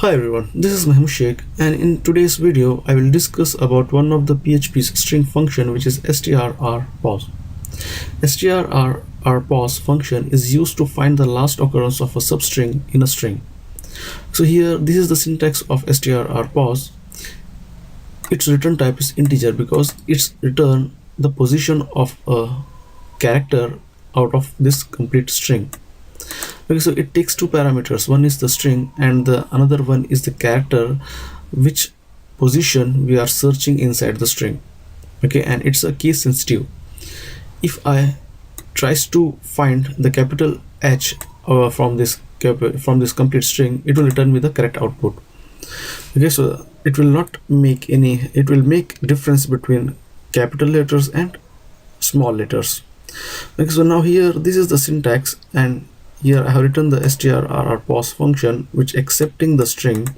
Hi everyone, this is Mahmoud Sheikh, and in today's video I will discuss about one of the PHP's string function, which is STRRPOS. STRRPOS function is used to find the last occurrence of a substring in a string. So here this is the syntax of STRRPOS. Its return type is integer because it's return the position of a character out of this complete string. Okay, so it takes two parameters. One is the string and the another one is the character which position we are searching inside the string. Okay, and it's a case sensitive. If I tries to find the capital H from this complete string, it will return me the correct output. Okay, so it will not make any, it will make difference between capital letters and small letters. Okay, so now here this is the syntax, and here I have written the strrrpos function which accepting the string,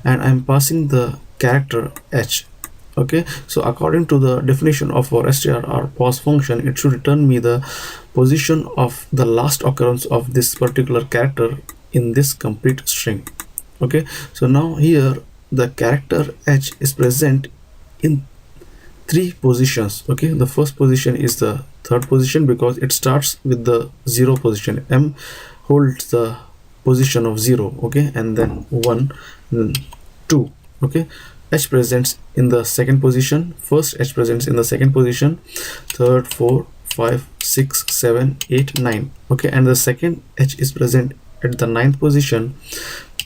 and I'm passing the character H. Okay, so according to the definition of our strrrpos function, it should return me the position of the last occurrence of this particular character in this complete string. Okay, so now here the character H is present in three positions. Okay, the first position is the third position because it starts with the 0 position. M holds the position of 0. Okay, and then 1, then 2. Okay, H presents in the second position. First H presents in the second position, third, 4, 5, 6, 7, 8, 9. Okay, and the second H is present at the 9th position,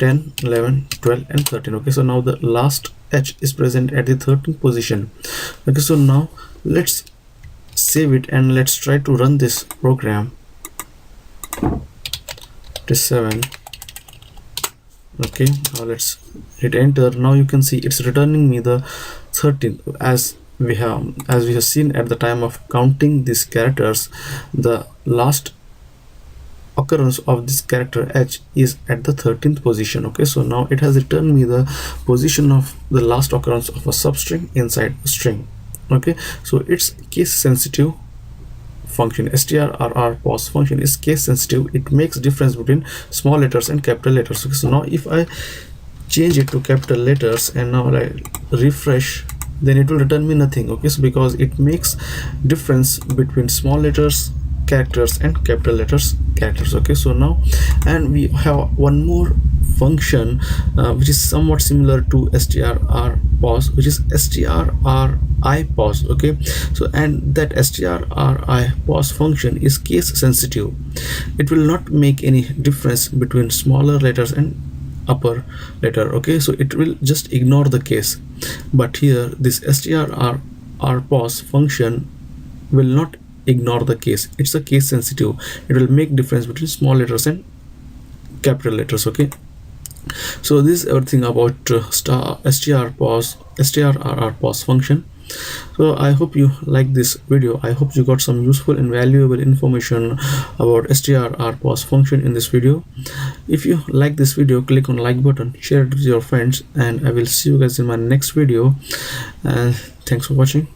10, 11, 12 and 13. Okay, so now the last H is present at the 13th position. Okay, so now let's save it and let's try to run this program. 7. Okay, now let's hit enter. Now you can see it's returning me the 13th. As we have seen at the time of counting these characters, the last occurrence of this character H is at the 13th position. Okay, so now it has returned me the position of the last occurrence of a substring inside a string. Okay, so it's case sensitive function. strrrpos function is case sensitive. It makes difference between small letters and capital letters. Okay, so now if I change it to capital letters and now I refresh, then it will return me nothing. Okay, so because it makes difference between small letters characters and capital letters characters. Okay, so now, and we have one more function which is somewhat similar to strrrpos, which is strripos. Okay, so and that strripos function is case sensitive. It will not make any difference between smaller letters and upper letter. Okay, so it will just ignore the case. But here this strrrpos function will not ignore the case. It's a case sensitive. It will make difference between small letters and capital letters. Okay, so this is everything about strrrpos function. So I hope you like this video. I hope you got some useful and valuable information about strrrpos function in this video. If you like this video, click on like button, share it with your friends, and I will see you guys in my next video. And thanks for watching.